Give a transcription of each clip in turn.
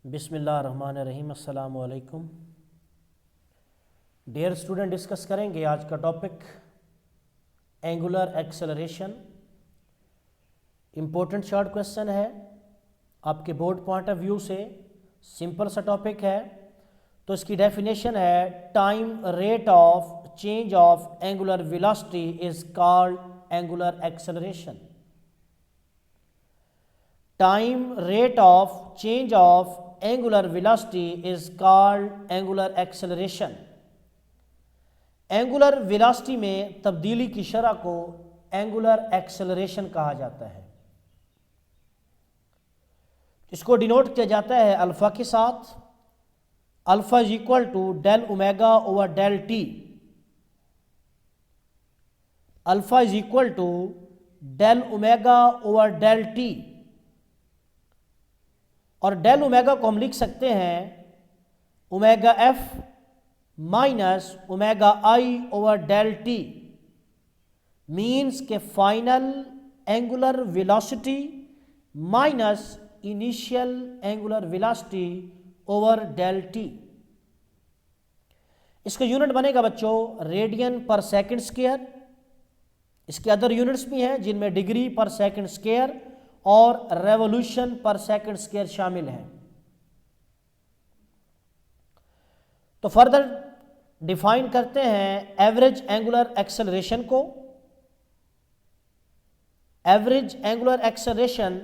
बिस्मिल्लाहिर्रहमानिर्रहीम। अस्सलामु अलैकुम। डियर स्टूडेंट, डिस्कस करेंगे आज का topic angular acceleration. Important short question है, आपके बोर्ड पॉइंट ऑफ व्यू से सिंपल सा टॉपिक है। तो इसकी डेफिनेशन है time rate of change of angular velocity is called angular acceleration. Time rate of change of angular velocity is called angular acceleration. Angular velocity में तब्दीली की शरह को एंगुलर एक्सेलरेशन कहा जाता है। इसको डिनोट किया जाता है अल्फा के साथ। Alpha is equal to del omega over del T. Alpha is equal to del omega over del T. और डेल ओमेगा को हम लिख सकते हैं ओमेगा एफ माइनस ओमेगा आई ओवर डेल टी। मीन्स के final angular velocity minus initial angular velocity over del T. इसका unit बनेगा बच्चों रेडियन पर सेकंड स्क्वायर। इसके अदर यूनिट्स भी हैं जिनमें डिग्री पर सेकंड स्क्वायर और रेवोल्यूशन पर सेकंड स्क्वायर शामिल है। तो फर्दर डिफाइन करते हैं एवरेज एंगुलर एक्सेलरेशन को। एवरेज एंगुलर एक्सेलरेशन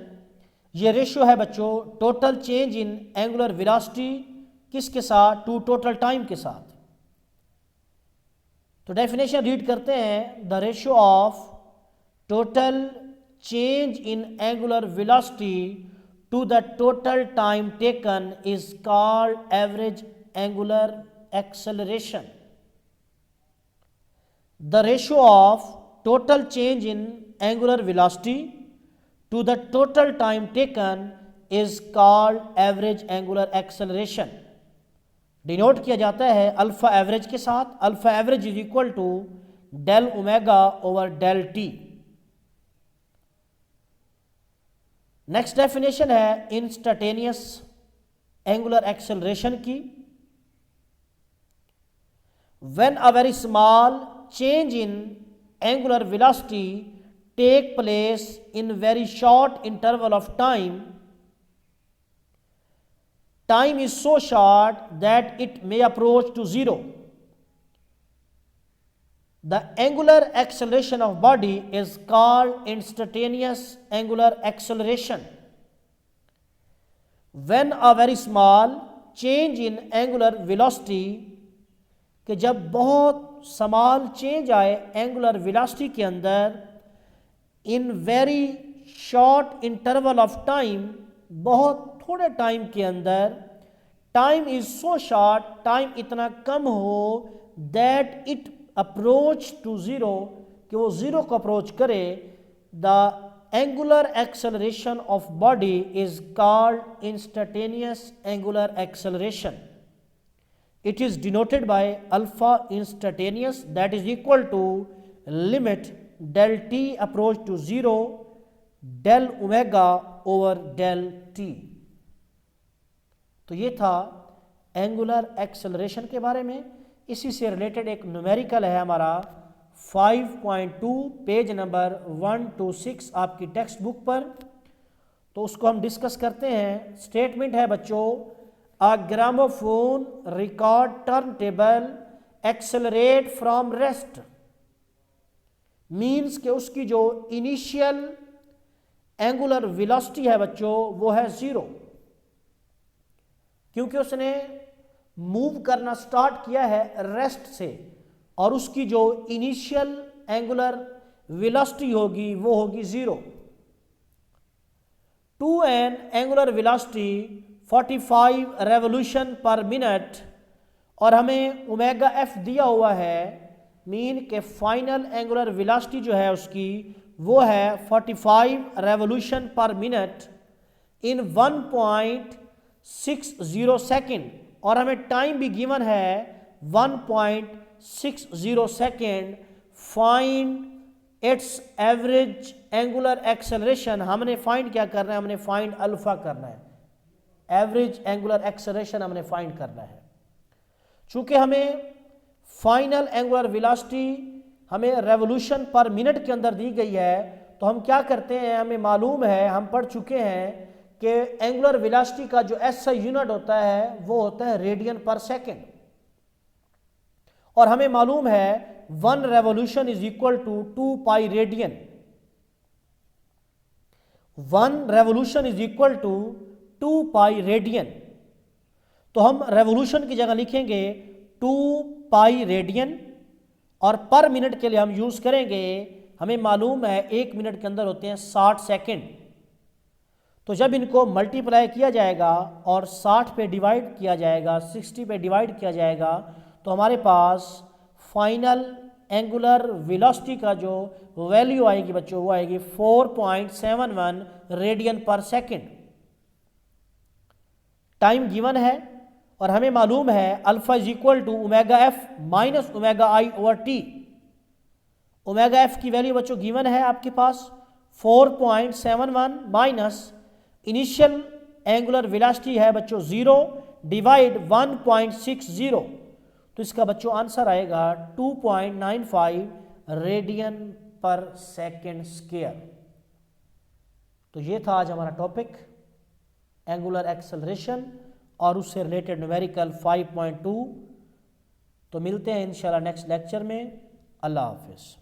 ये रेशियो है बच्चों total change in angular velocity किसके साथ, टू टोटल टाइम के साथ। तो डेफिनेशन रीड करते हैं the ratio of total change in angular velocity to the total time taken is called average angular acceleration. The ratio of total change in angular velocity to the total time taken is called average angular acceleration. Denote किया जाता है alpha average के साथ। Alpha average is equal to del omega over del t. Next definition है instantaneous angular acceleration की। When a very small change in angular velocity take place in very short interval of time, time is so short that it may approach to zero. The angular acceleration of body is called instantaneous angular acceleration. When a very small change in angular velocity, कि जब बहुत small change आए angular velocity के अंदर in very short interval of time, बहुत थोड़े time के अंदर, time is so short, time इतना कम हो that it approach to zero, कि वो ज़ीरो को अप्रोच करे। The angular acceleration of body is called instantaneous angular acceleration. It is denoted by alpha instantaneous that is equal to limit del t approach to zero del omega over del t. तो ये था angular acceleration के बारे में। इसी से related एक numerical है हमारा 5.2 पेज नंबर 126 आपकी टेक्स्ट बुक पर। तो उसको हम डिस्कस करते हैं। स्टेटमेंट है बच्चों a gramophone record turntable accelerate from rest. Means के उसकी जो इनिशियल एंगुलर वेलोसिटी है बच्चों वो है ज़ीरो, क्योंकि उसने मूव करना स्टार्ट किया है रेस्ट से, और उसकी जो इनिशियल एंगुलर वेलोसिटी होगी वो होगी zero. To an angular velocity 45 revolution per minute, और हमें ओमेगा एफ दिया हुआ है। मीन के फाइनल एंगुलर वेलोसिटी जो है उसकी वो है 45 revolution per minute in 1.60 second, और हमें टाइम भी गिवन है 1.60 second. Find its average angular acceleration. हमने फाइंड क्या करना है, हमने फाइंड अल्फा करना है। एवरेज एंगुलर एक्सेलरेशन हमने फाइंड करना है। चूंकि हमें फाइनल एंगुलर वेलोसिटी हमें रेवोल्यूशन पर मिनट के अंदर दी गई है, तो हम क्या करते हैं, हमें मालूम है, हम पढ़ चुके हैं कि एंगुलर वेलोसिटी का जो एसआई यूनिट होता है वो होता है रेडियन पर सेकेंड, और हमें मालूम है 1 revolution is equal to 2 pi radian. 1 revolution is equal to 2 pi radian. तो हम रेवोल्यूशन की जगह लिखेंगे 2 पाई रेडियन, और पर मिनट के लिए हम यूज करेंगे, हमें मालूम है 1 मिनट के अंदर होते हैं 60 सेकेंड। तो जब इनको मल्टीप्लाई किया जाएगा और 60 पे डिवाइड किया जाएगा, 60 पे डिवाइड किया जाएगा, तो हमारे पास फाइनल एंगुलर वेलोसिटी का जो वैल्यू आएगी बच्चों, वो आएगी 4.71 रेडियन पर सेकेंड। टाइम गिवन है और हमें मालूम है alpha is equal to omega F minus omega I over t. Omega f की वैल्यू बच्चों गिवन है आपके पास 4.71 माइनस इनिशियल एंगुलर वेलोसिटी है बच्चों 0 डिवाइड 1.60, तो इसका बच्चों आंसर आएगा 2.95 रेडियन पर सेकेंड स्क्वायर। तो ये था आज हमारा टॉपिक एंगुलर एक्सेलरेशन और उससे रिलेटेड न्यूमेरिकल 5.2। तो मिलते हैं इंशाल्लाह नेक्स्ट लेक्चर में। अल्लाह हाफिज़।